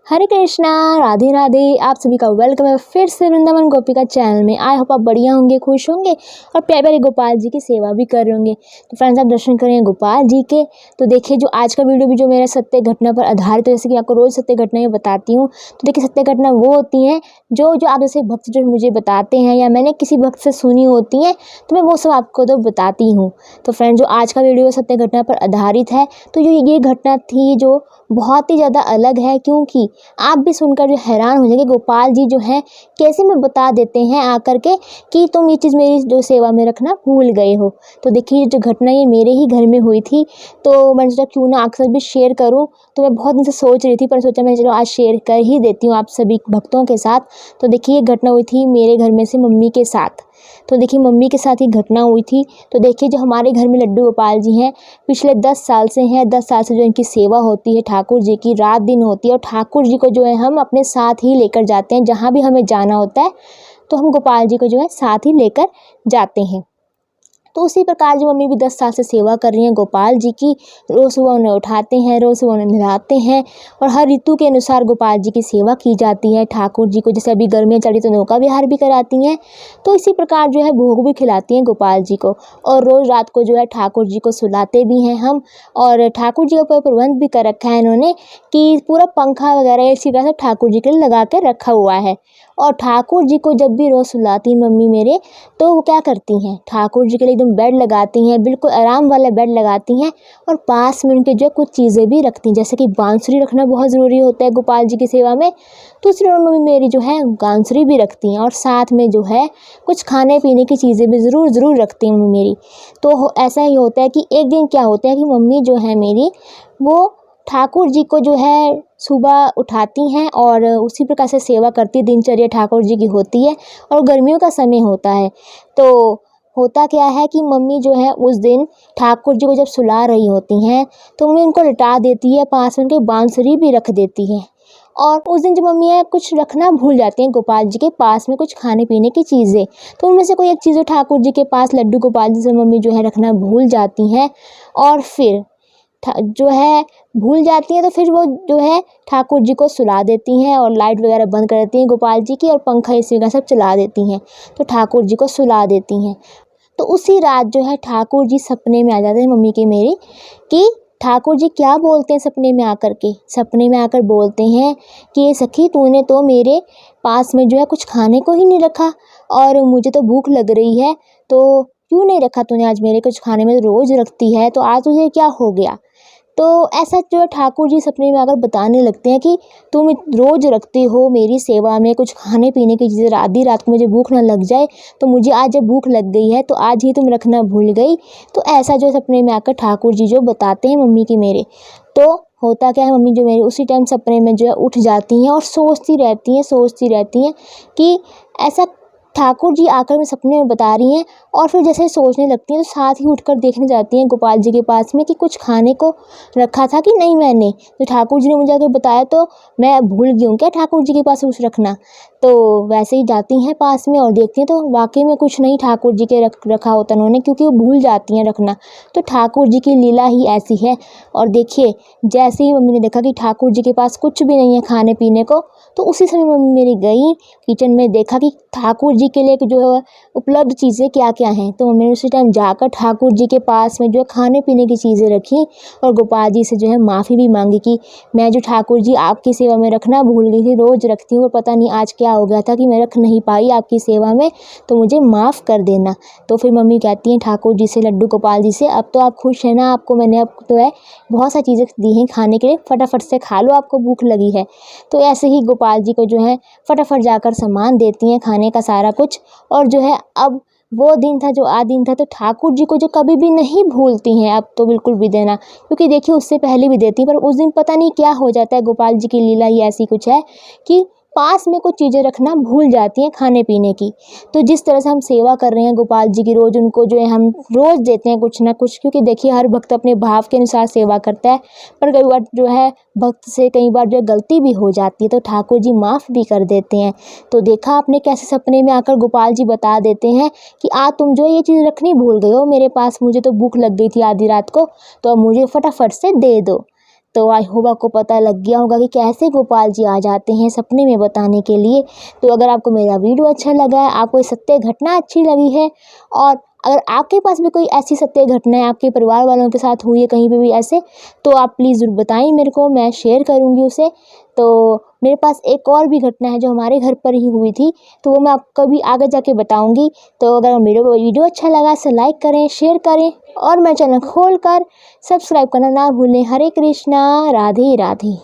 हरे कृष्णा, राधे राधे। आप सभी का वेलकम है फिर से वृंदावन गोपिका चैनल में। आई होप आप बढ़िया होंगे, खुश होंगे और प्यारे प्यारे गोपाल जी की सेवा भी कर रहे होंगे। तो फ्रेंड्स, आप दर्शन करेंगे गोपाल जी के। तो देखिए, जो आज का वीडियो भी जो मेरा सत्य घटना पर आधारित है, जैसे कि आपको रोज़ सत्य घटनाएं बताती हूँ। तो देखिए, सत्य घटना वो होती हैं जो जो आप जैसे भक्त जो मुझे बताते हैं या मैंने किसी भक्त से सुनी होती हैं, तो मैं वो सब आपको तो बताती हूँ। तो फ्रेंड्स, जो आज का वीडियो सत्य घटना पर आधारित है, तो ये घटना थी जो बहुत ही ज़्यादा अलग है, क्योंकि आप भी सुनकर जो हैरान हो जाएंगे गोपाल जी जो हैं कैसे में बता देते हैं आकर के कि तुम ये चीज़ मेरी जो सेवा में रखना भूल गए हो। तो देखिए, जो घटना ये मेरे ही घर में हुई थी, तो मैंने सोचा क्यों ना अक्सर भी शेयर करूं। तो मैं बहुत दिन से सोच रही थी, पर सोचा मैं चलो आज शेयर कर ही देती हूँ आप सभी भक्तों के साथ। तो देखिए, ये घटना हुई थी मेरे घर में से मम्मी के साथ। तो देखिए, मम्मी के साथ ही घटना हुई थी। तो देखिए, जो हमारे घर में लड्डू गोपाल जी हैं, पिछले 10 साल से हैं। 10 साल से जो इनकी सेवा होती है ठाकुर जी की, रात दिन होती है। और ठाकुर जी को जो है हम अपने साथ ही लेकर जाते हैं, जहाँ भी हमें जाना होता है तो हम गोपाल जी को जो है साथ ही लेकर जाते हैं। तो उसी प्रकार जो मम्मी भी 10 साल से सेवा कर रही हैं गोपाल जी की। रोज़ सुबह उन्हें उठाते हैं, रोज़ सुबह उन्हें नहलाते हैं और हर ऋतु के अनुसार गोपाल जी की सेवा की जाती है। ठाकुर जी को जैसे अभी गर्मियाँ चली तो नौका विहार भी कराती हैं, तो इसी प्रकार जो है भोग भी खिलाती हैं गोपाल जी को। और रोज़ रात को जो है ठाकुर जी को सुलाते भी हैं हम। और ठाकुर जी का पूरा प्रबंध भी कर रखा है इन्होंने कि पूरा पंखा वगैरह इसी तरह सब ठाकुर जी के लिए लगा कर रखा हुआ है। और ठाकुर जी को जब भी रोज़ सुलाती मम्मी मेरे, तो वो क्या करती हैं, ठाकुर जी के लिए एकदम बेड लगाती हैं, बिल्कुल आराम वाला बेड लगाती हैं। और पास में उनके जो कुछ चीज़ें भी रखती हैं, जैसे कि बांसुरी रखना बहुत ज़रूरी होता है गोपाल जी की सेवा में। तो इसलिए मम्मी मेरी जो है बांसुरी भी रखती हैं और साथ में जो है कुछ खाने पीने की चीज़ें भी ज़रूर रखती हैं मम्मी मेरी। तो ऐसा ही होता है कि एक दिन क्या होता है कि मम्मी जो है मेरी, वो ठाकुर जी को जो है सुबह उठाती हैं और उसी प्रकार से सेवा करती है। दिनचर्या ठाकुर जी की होती है और गर्मियों का समय होता है। तो होता क्या है कि मम्मी जो है उस दिन ठाकुर जी को जब सुला रही होती हैं, तो मम्मी उनको लिटा देती है, पास में उनके बांसुरी भी रख देती है। और उस दिन जब मम्मी है कुछ रखना भूल जाती हैं गोपाल जी के पास में, कुछ खाने पीने की चीज़ें। तो उनमें से कोई एक चीज़ ठाकुर जी के पास लड्डू गोपाल जी से मम्मी जो है रखना भूल जाती हैं। और फिर जो है भूल जाती हैं, तो फिर वो जो है ठाकुर जी को सुला देती हैं और लाइट वगैरह बंद कर देती हैं गोपाल जी की, और पंखा इसी का सब चला देती हैं। तो ठाकुर जी को सुला देती हैं। तो उसी रात जो है ठाकुर जी सपने में आ जाते हैं मम्मी के मेरे, कि ठाकुर जी क्या बोलते हैं सपने में आकर के, सपने में आकर बोलते हैं कि सखी, तूने तो मेरे पास में जो है कुछ खाने को ही नहीं रखा और मुझे तो भूख लग रही है, तो क्यों नहीं रखा तूने आज मेरे कुछ खाने में, रोज़ रखती है, तो आज तुझे क्या हो गया। तो ऐसा जो है ठाकुर जी सपने में आकर बताने लगते हैं कि तुम रोज़ रखते हो मेरी सेवा में कुछ खाने पीने की चीज़ें, आधी रात को मुझे भूख ना लग जाए, तो मुझे आज जब भूख लग गई है तो आज ही तुम रखना भूल गई। तो ऐसा जो सपने में आकर ठाकुर जी जो बताते हैं मम्मी की मेरे। तो होता क्या है, मम्मी जो मेरी उसी टाइम सपने में जो है उठ जाती हैं और सोचती रहती हैं कि ऐसा ठाकुर जी आकर मैं सपने में बता रही हैं। और फिर जैसे सोचने लगती हैं तो साथ ही उठकर देखने जाती हैं गोपाल जी के पास में कि कुछ खाने को रखा था कि नहीं मैंने। तो ठाकुर जी ने मुझे आकर बताया, तो मैं भूल गई हूँ क्या ठाकुर जी के पास कुछ रखना। तो वैसे ही जाती हैं पास में और देखती हैं, तो वाकई में कुछ नहीं ठाकुर जी के रखा होता उन्होंने, क्योंकि वो भूल जाती हैं रखना। तो ठाकुर जी की लीला ही ऐसी है। और देखिए, जैसे ही मम्मी ने देखा कि ठाकुर जी के पास कुछ भी नहीं है खाने पीने को, तो उसी समय मम्मी मेरी गई किचन में, देखा कि ठाकुर जी के लिए जो है उपलब्ध चीज़ें क्या क्या हैं। तो मैंने उसी टाइम जाकर ठाकुर जी के पास में जो है खाने पीने की चीज़ें रखी और गोपाल जी से जो है माफ़ी भी मांगी कि मैं जो ठाकुर जी आपकी सेवा में रखना भूल गई थी, रोज़ रखती हूँ, और पता नहीं आज क्या हो गया था कि मैं रख नहीं पाई आपकी सेवा में, तो मुझे माफ़ कर देना। तो फिर मम्मी कहती हैं ठाकुर जी से, लड्डू गोपाल जी से, अब तो आप खुश हैं ना, आपको मैंने अब तो है बहुत सारी चीज़ें दी हैं खाने के लिए, फटाफट से खा लो, आपको भूख लगी है। तो ऐसे ही गोपाल जी को जो है फटाफट जाकर सामान देती हैं खाने का सारा कुछ। और जो है अब वो दिन था जो आज दिन था, तो ठाकुर जी को जो कभी भी नहीं भूलती हैं अब तो बिल्कुल भी देना, क्योंकि देखिए उससे पहले भी देती, पर उस दिन पता नहीं क्या हो जाता है, गोपाल जी की लीला ही ऐसी कुछ है कि पास में कुछ चीज़ें रखना भूल जाती हैं खाने पीने की। तो जिस तरह से हम सेवा कर रहे हैं गोपाल जी की, रोज़ उनको जो है हम रोज़ देते हैं कुछ ना कुछ, क्योंकि देखिए हर भक्त अपने भाव के अनुसार सेवा करता है। पर कई बार जो है भक्त से कई बार जो गलती भी हो जाती है, तो ठाकुर जी माफ़ भी कर देते हैं। तो देखा आपने कैसे सपने में आकर गोपाल जी बता देते हैं कि तुम जो ये चीज़ रखनी भूल गए हो मेरे पास, मुझे तो भूख लग गई थी आधी रात को, तो अब मुझे फटाफट से दे दो। तो आई होप आपको पता लग गया होगा कि कैसे गोपाल जी आ जाते हैं सपने में बताने के लिए। तो अगर आपको मेरा वीडियो अच्छा लगा है, आपको ये सत्य घटना अच्छी लगी है, और अगर आपके पास भी कोई ऐसी सत्य घटना है, आपके परिवार वालों के साथ हुई है कहीं पे भी ऐसे, तो आप प्लीज़ ज़रूर बताएं मेरे को, मैं शेयर करूँगी उसे। तो मेरे पास एक और भी घटना है जो हमारे घर पर ही हुई थी, तो वो मैं आपको कभी आगे जाके बताऊँगी। तो अगर मेरे वीडियो अच्छा लगा इसे लाइक करें, शेयर करें, और मेरा चैनल खोल कर सब्सक्राइब करना ना भूलें। हरे कृष्णा, राधे राधे।